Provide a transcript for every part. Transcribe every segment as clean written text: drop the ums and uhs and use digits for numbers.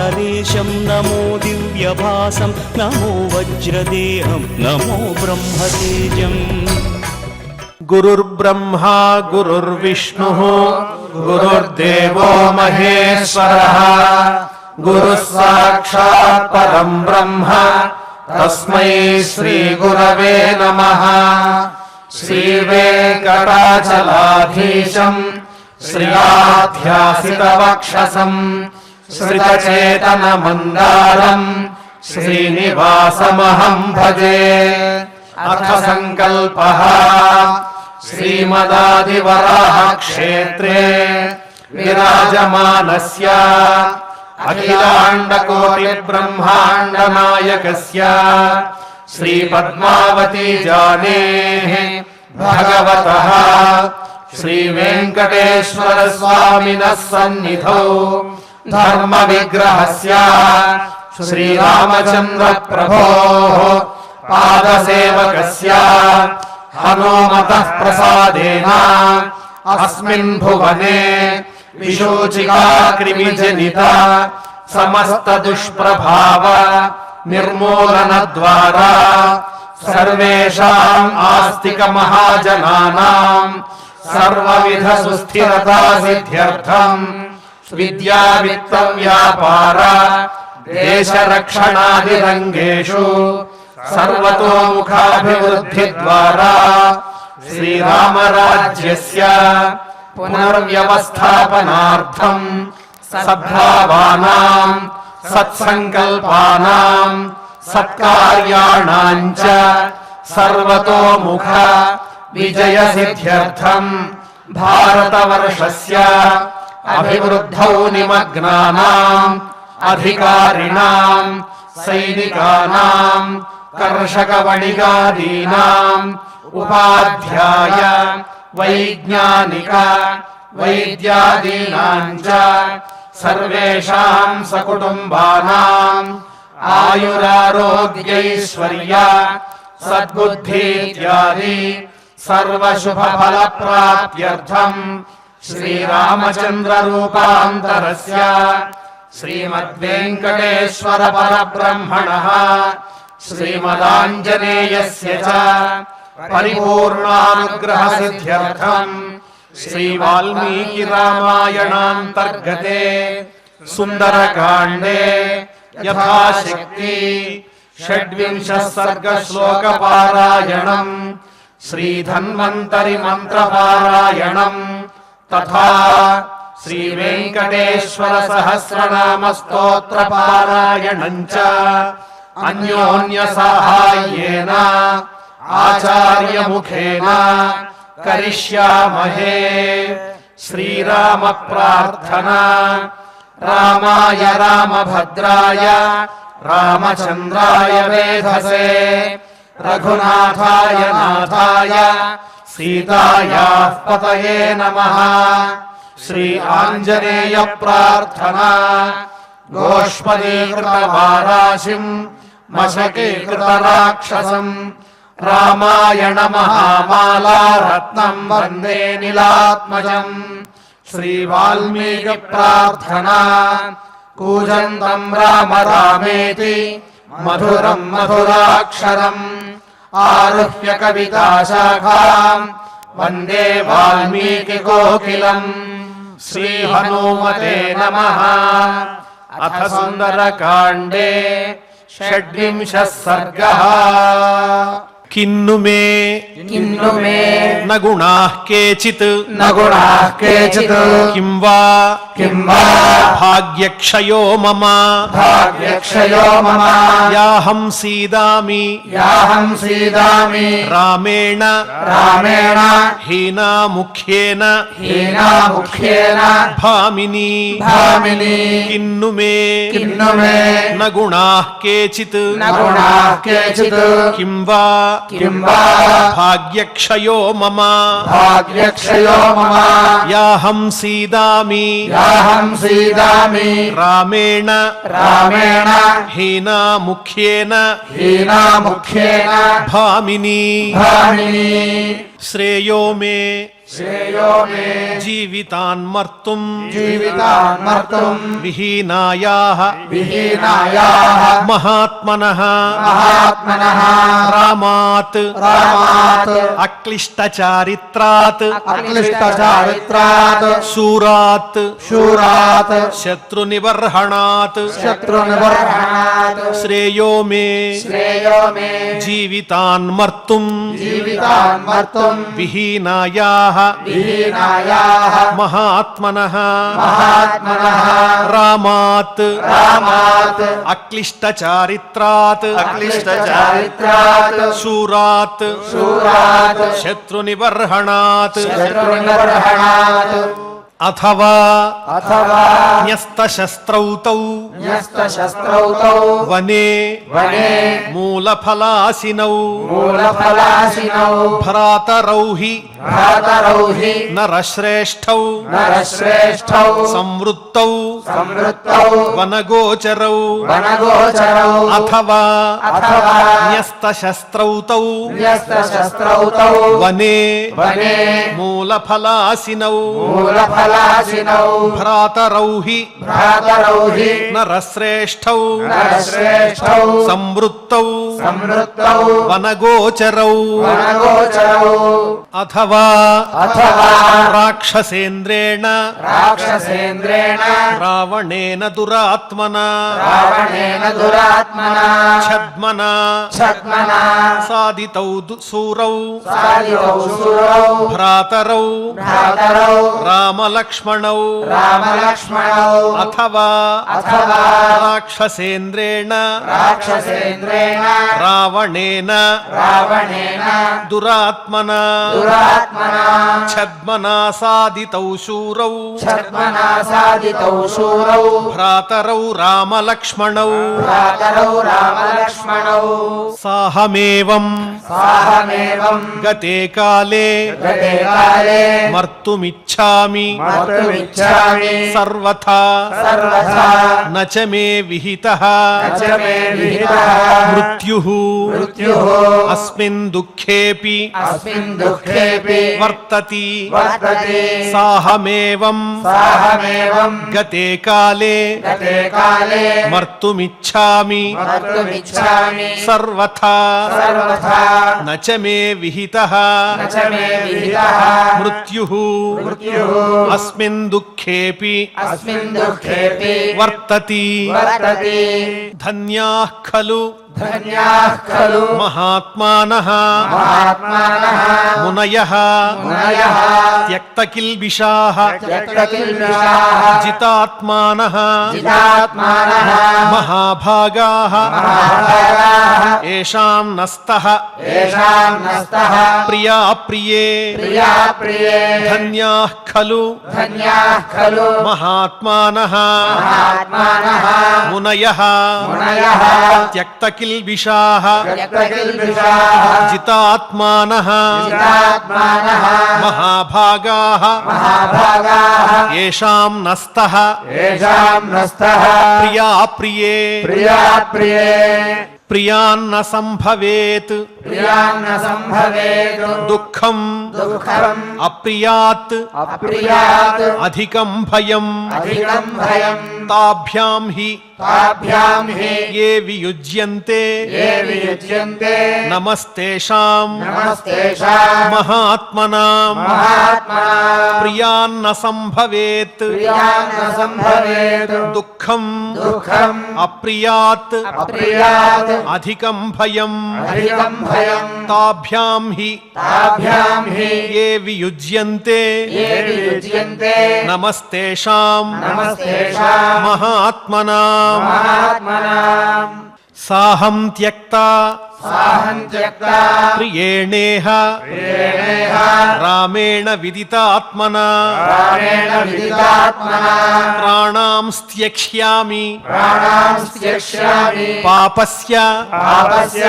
नरेशं नमो दिव्यभासं नमो वज्रदेहं नमो ब्रह्मतेजम् गुरुर्ब्रह्मा गुरुर्विष्णुः गुरुर्देवो महेश्वरः गुरुः साक्षात् परं ब्रह्म तस्मै श्रीगुरवे नमः। श्रीवेङ्कटाचलाधीशं श्रियाध्यासितवक्षसं श्रितचेतनमन्दारं श्रीनिवासमहं भजे। अथ संकल्पः श्रीमदादिवराह क्षेत्रे विराजमानस्य अखिलाण्डकोटिब्रह्माण्डनायकस्य श्रीपद्मावती जानेः भगवतः श्रीवेङ्कटेश्वर स्वामिनः सन्निधौ धर्मविग्रहस्य श्रीरामचन्द्र प्रभोः पादसेवकस्य हनुमतः प्रसादेन अस्मिन् भुवने विशोचिका कृमिजनिता समस्त दुष्प्रभाव निर्मूलनद्वारा सर्वेषाम् आस्तिक महाजनानां सर्वविध सुस्थिरता सिद्ध्यर्थम् विद्या वित्त व्यापार देशरक्षणादिरङ्गेषु सर्वतोमुखाभिवृद्धि द्वारा श्रीरामराज्यस्य पुनर्व्यवस्थापनार्थं सद्भावानां सत्सङ्कल्पानां सत्कार्याणां च सर्वतोमुख विजयसिद्ध्यर्थं भारतवर्षस्य अभिवृद्धौ निमग्नानाम् अधिकारिणां सैनिकानां कर्षकवणिगादीनाम् उपाध्याय वैज्ञानिक वैद्यादीनां च सर्वेषां सकुटुम्बानाम् आयुरारोग्यैश्वर्य सद्बुद्धि इत्यादि सर्वशुभफलप्राप्त्यर्थं श्रीरामचन्द्र रूपान्तरस्य श्रीमद्वेङ्कटेश्वर परब्रह्मणः श्रीमदाञ्जनेयस्य च परिपूर्णानुग्रहसिद्ध्यर्थम् श्रीवाल्मीकिरामायणान्तर्गते सुन्दरकाण्डे यथाशक्ति 26 सर्गश्लोकपारायणम् श्रीधन्वन्तरि मन्त्रपारायणम् तथा श्रीवेङ्कटेश्वर सहस्रनाम स्तोत्रपारायणम् च अन्योन्यसाहाय्येन आचार्यमुखेन करिष्यामहे। श्रीराम प्रार्थना। रामाय रामभद्राय रामचन्द्राय वेधसे रघुनाथाय नाथाय सीतायाः पतये नमः। श्री आञ्जनेय प्रार्थना। गोष्पदीकृतवाराशिं मशकीकृतराक्षसम् रामायण महामाला रत्नं वन्दे नीलात्मजम्। श्री वाल्मीकि प्रार्थना। कूजन्तं राम रामेति मधुरं मधुराक्षरम् आरुह्य कविताशाखाम् वन्दे वाल्मीकि कोकिलम्। श्री हनुमते नमः। अथ सुन्दरकाण्डे 26 सर्गः। किन्नु मे न गुणाः केचित् किं वा भाग्यक्षयो मम याहं सीदामि रामेण हीनामुख्येन भामिनी। किन्नु मे न गुणाः केचित् किं वा भाग्यक्षयो मम याहं सीदामि रामेण हीनामुख्येन भामिनी। శ్రేయో మే శ్రేయో మే జీవితాన్మర్తుం జీవితాన్మర్తుం విహీనాయాః విహీనాయాః మహాత్మనః మహాత్మనః రామాత్ రామాత్ అక్లిష్టచారిత్రాత్ అక్లిష్టచారిత్రాత్ శూరాత్ శూరాత్ శత్రునిబర్హణాత్ శత్రునిబర్హణాత్ శ్రేయో మే శ్రేయో మే జీవితాన్మర్తుం జీవితాన్మర్తుం విహీనాయాః విహీనాయాః మహాత్మనః మహాత్మనః రామాత్ రామాత్ అక్లిష్టచారిత్రాత్ అక్లిష్టచారిత్రాత్ శూరాత్ శూరాత్ శత్రునిబర్హణాత్ శత్రునిబర్హణాత్ అథవా అథవా న్యస్తశస్త్రౌతౌ న్యస్తశస్త్రౌతౌ వనే వనే మూలఫలాసినౌ మూలఫలాసినౌ భ్రాతరౌ హి భ్రాతరౌ హి నరశ్రేష్ఠౌ నరశ్రేష్ఠౌ సంవృత్తౌ సంవృత్తౌ వనగోచరౌ వనగోచరౌ అథవా అథవా న్యస్తశస్త్రౌతౌ న్యస్తశస్త్రౌతౌ వనే వనే మూలఫలాసినౌ మూలఫలాసినౌ భ్రాతరౌ హి భ్రాతరౌ హి నరశ్రేష్ఠౌ నరశ్రేష్ఠౌ సంవృత్తౌ సంవృత్తౌ వనగోచరౌ వనగోచరౌ అథవా అథవా రాక్షసేంద్రేణ రాక్షసేంద్రేణ రావణేన దురాత్మనా రావణేన దురాత్మనా ఛద్మనా ఛద్మనా సాదితౌ శూరౌ సాదితౌ శూరౌ భ్రాతరౌ భ్రాతరౌ రామలక్ష్మణౌ రామలక్ష్మణౌ అథవా అథవా రాక్షసేంద్రేణ రాక్షసేంద్రేణ రావణేన రావణేన దురాత్మనా దురాత్మనా ఛద్మనా సాదితౌ శూరౌ ఛద్మనా సాదితౌ శూరౌ భ్రాతరౌ రామలక్ష్మణౌ భ్రాతరౌ రామలక్ష్మణౌ సాహమేవం సాహమేవం గతే కాలే గతే కాలే మర్తుమిచ్ఛామి మర్తుమిచ్ఛామి సర్వథా సర్వథా న చ మే విహితః న చ మే విహితః మృత్యుః మృత్యుః అస్మిన్ దుఃఖేపి అస్మిన్ దుఃఖేపి వర్తతి వర్తతే సాహమేవం సాహమేవం గతే కాలే గతే కాలే మర్తుమిచ్ఛామి మర్తుమిచ్ఛామి సర్వథా సర్వథా న చ మే విహితః న చ మే విహితః మృత్యుః మృత్యుః అస్మిన్ దుఃఖేపి అస్మిన్ దుఃఖేపి వర్తతి వర్తతే ధన్యాః ఖలు ధన్యాః ఖలు మహాత్మానః మహాత్మానః మునయః మునయః త్యక్తకిల్బిషాః త్యక్తకిల్బిషాః జితాత్మానః జితాత్మానః మహాభాగాః మహాభాగాః ఏషాం నస్తః ఏషాం నస్తః ప్రియా ప్రియే ప్రియా ప్రియే ధన్యాః ఖలు ధన్యాః ఖలు మహాత్మానః మహాత్మానః మునయః మునయః త్యక్తకిల్బిషాః త్యక్తకిల్బిషాః జితాత్మానః జితాత్మానః మహాభాగాః మహాభాగాః ఏషాం నస్తః ఏషాం నస్తః ప్రియా ప్రియే ప్రియా ప్రియే ప్రియాన్న సంభవేత్ ప్రియాన్న సంభవేత్ దుఃఖం దుఃఖం అప్రియాత్ అప్రియాత్ అధికం భయం అధికం భయం తాభ్యాం హి తాభ్యాం హి ఏ వియుజ్యంతే ఏ వియుజ్యంతే నమస్తేషాం నమస్తేషాం మహాత్మనాం మహాత్మనాం ప్రియాన్న సంభవేత్ ప్రియాన్న సంభవేత్ దుఃఖం దుఃఖం అప్రియాత్ అప్రియాత్ అధికం భయం అధికం భయం తాభ్యాం హి తాభ్యాం హి ఏ వియుజ్యంతే ఏ వియుజ్యంతే నమస్తేషాం నమస్తేషాం మహాత్మనాం మహాత్మనాం సాహం త్యక్తా సాహం త్యక్తా ప్రియేణేహ ప్రియేణేహ రామేణ విదితాత్మనా రామేణ విదితాత్మనా ప్రాణాం త్యక్ష్యామి ప్రాణాం త్యక్ష్యామి పాపస్య పాపస్య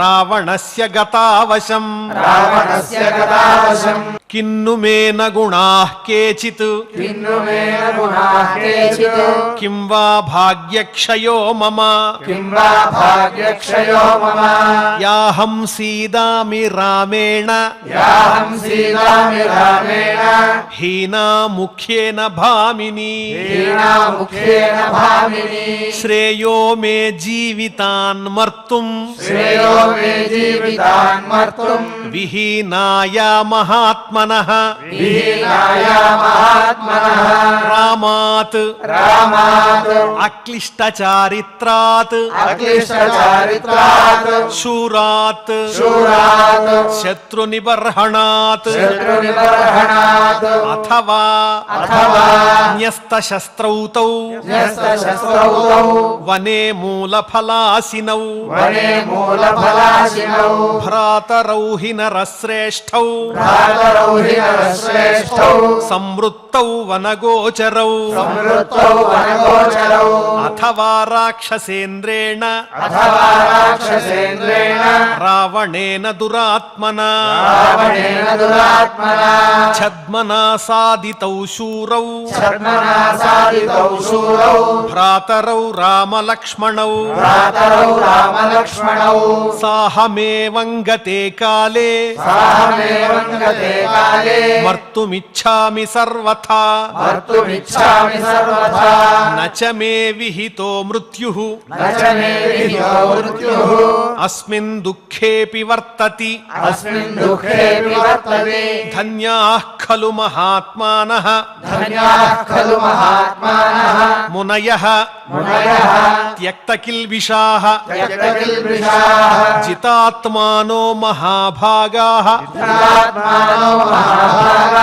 రావణస్య గతావశం రావణస్య గతావశం కిన్ను మే న గుణాః కేచిత్ కిన్ను మే న గుణాః కేచిత్ కిం వా భాగ్యక్షయో మమ కిం వా భాగ్యక్షయో మమ యాహం సీదామి రామేణ యాహం సీదామి రామేణ హీనా ముఖ్యేన భామిని హీనాముఖ్యేన భామిని శ్రేయో మే జీవితాన్ మర్తుం శ్రేయో మే జీవితాన్ మర్తుం విహీనాయ మహాత్మనః విహీనాయ మహాత్మనః రామాత్ రామాత్ అక్లిష్టచారిత్రాత్ అక్లిష్టచారిత్రాత్ శూరాత్ శూరాత్ శత్రునిబర్హణాత్ శత్రునిబర్హణాత్ అథవా అథవా న్యస్తశస్త్రౌతౌ న్యస్తశస్త్రౌతౌ వనే మూలఫలాసినౌ వనే మూలఫలాశినౌ భ్రాతరౌ హి నరశ్రేష్ఠౌ భ్రాతరౌహినశ్రేష్ఠౌ సంవృత్తౌ వనగోచరౌ సంవృత్తౌ వనగోచరౌ అథవా రాక్షసేంద్రేణ అథవా రాక్షసేంద్రేణ రావణేన దురాత్మనా రావణేన దురాత్మనా ఛద్మనా సాదితౌ శూరౌ ఛద్మనా సాదితౌ శూరౌ భ్రాతరౌ రామలక్ష్మణౌ భ్రాతరౌ రామలక్ష్మణౌ సాహమేవం గతే కాలే సాహమేవం గతే కాలే మర్తుమిచ్ఛామి సర్వథా మర్తుమిచ్ఛామి సర్వథా నచ మే విహితో మృత్యుః నచ మే విహితో మృత్యుః అస్మిన్ దుఃఖేపి వర్తతి అస్మిన్ దుఃఖేపి వర్తతే ధన్యాః ఖలు మహాత్మానః ధన్యాః ఖలు మహాత్మానః మునయః మునయః త్యక్తకిల్బిషాః త్యక్తకిల్బిషాః జితాత్మానో మహాభాగాః జితాత్మానో మహాభాగాః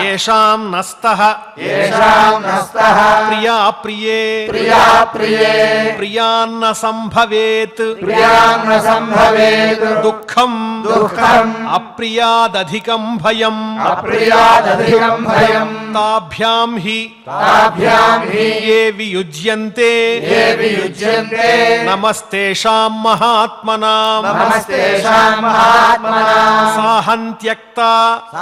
యేషాం నస్తః యేషాం నస్తః ప్రియా ప్రియే ప్రియా ప్రియే ప్రియాన్న సంభవేత్ ప్రియాన్న సంభవేత్ దుఃఖం దుఃఖం అప్రియాదధికం భయం అప్రియాదధికం భయం తాభ్యాం హి తాభ్యాం హి ఏ వియుజ్యంతే ఏ వియుజ్యంతే నమస్తేషాం మహాత్మనాం నమస్తేషాం మహాత్మనాం సాహం త్యక్తా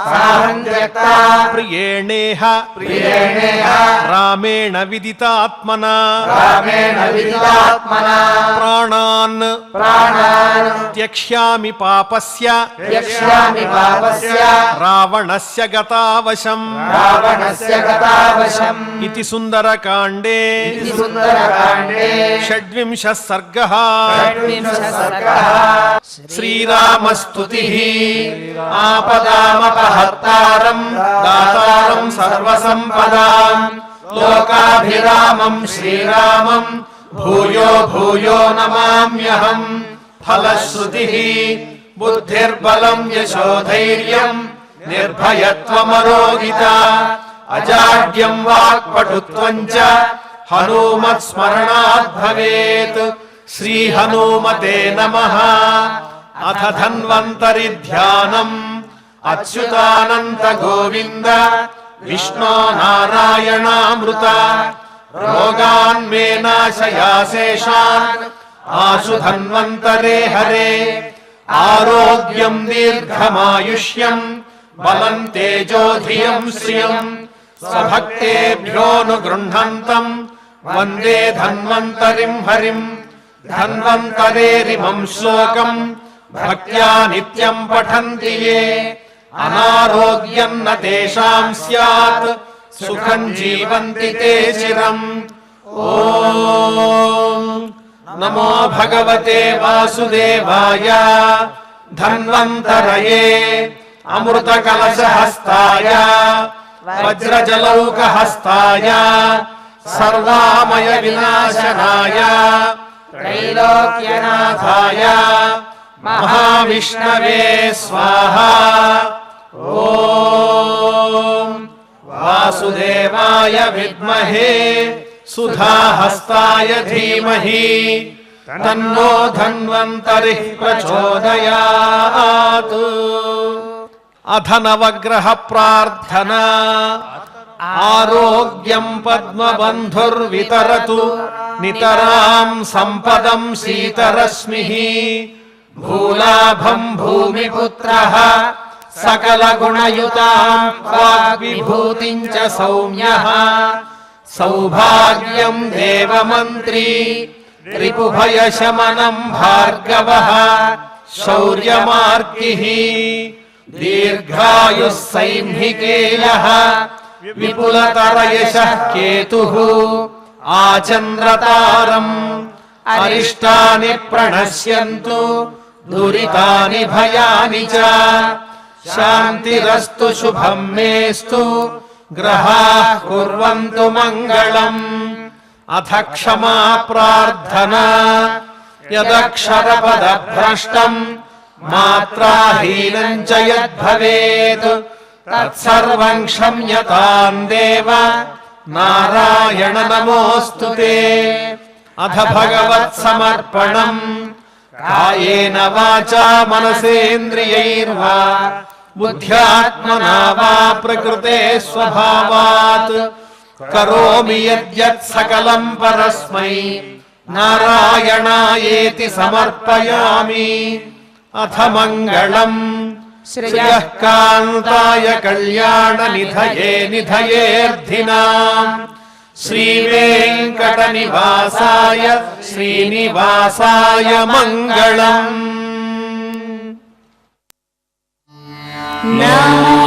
సాహం త్యక్తా ప్రియేణేహ ప్రియేణేహ రామేణ విదితాత్మనా రామేణ విదితాత్మనా ప్రాణాన్ ప్రాణాన్ త్యక్ష్యామి పాపస్య త్యక్ష్యామి పాపస్య రావణస్య గతావశం రావణస్య గతావశం ఇతి సుందరకాండే ఇతి సుందరకాండే షడ్వింశः సర్గः షడ్వింశः సర్గः శ్రీరామస్తుతిః ఆపదామపహర్తారం దాతారం సర్వసంపదాం లోకాభిరామం శ్రీరామం భూయో భూయో నమామ్యహం ఫలశ్రుతిః బుద్ధిర్బలం యశోధైర్యం నిర్భయత్వమరోగిత అజాడ్యం వాక్పటుత్వం చ హనుమత్స్మరణాత్ భవేత్ శ్రీ హనుమతే నమః అథ ధన్వంతరి ధ్యానం అచ్యుతానంత గోవింద విష్ణో నారాయణామృత రోగాన్ మే నాశయాశేషాన్ ఆశు ధన్వంతరే హరే ఆరోగ్యం దీర్ఘమాయుష్యం బలం తేజోధియం శ్రియం స్వభక్తేభ్యోనుగృహంతం వందే ధన్వంతరిం హరిం ధన్వంతరేరిమం శ్లోకం భక్త్యా నిత్యం పఠంతి యే అనారోగ్యం న తేషాం స్యాత్ సుఖం జీవంతి తే చిరం. ఓం నమో భగవతే వాసుదేవాయ ధన్వంతరయే అమృతకలశహస్తాయ వజ్రజలౌకహస్తాయ సర్వామయ వినాశనాయ త్రైలోక్యనాథాయ మహావిష్ణవే స్వాహా. ఓం వాసుదేవాయ విద్మహే సుధాహస్తాయ ధీమహి తన్నో ధన్వంతరిః ప్రచోదయాత్. అథ నవగ్రహ ప్రార్థనా ఆరోగ్యం పద్మబంధుర్వితరతు నితరాం సంపదం శీతరశ్మిః భూలాభం భూమిపుత్రః సకలగుణయుతాం వాగ్విభూతిం చ సౌమ్యః సౌభాగ్యం దేవమంత్రీ రిపుభయశమనం భార్గవః శౌర్యమార్గిః దీర్ఘాయుః సైంహికేయః విపులతరయశః కేతుః ఆచంద్రతారం అరిష్టాని ప్రణశ్యంతు దురితాని భయాని చ శాంతిరస్తు శుభం మేస్తు గ్రహాః కుర్వంతు మంగళం. అథ క్షమా ప్రార్థనా యదక్షరపదభ్రష్టం మాత్రాహీనం చ యద్భవేత్ తత్సర్వం క్షమ్యతాం దేవ నారాయణ నమోస్తుతే. అథ భగవత్సమర్పణం కాయేన వాచా మనసేంద్రియైర్వా బుద్ధ్యాత్మనా వా ప్రకృతే స్వభావాత్ కరోమి యద్యత్ సకలం పరస్మై నారాయణాయేతి సమర్పయామి. అథ మంగళం శ్రియః కాంతాయ కళ్యాణ నిధయే నిధయేర్థినాం శ్రీవేంకట నివాసాయ శ్రీనివాసాయ మంగళం. నమో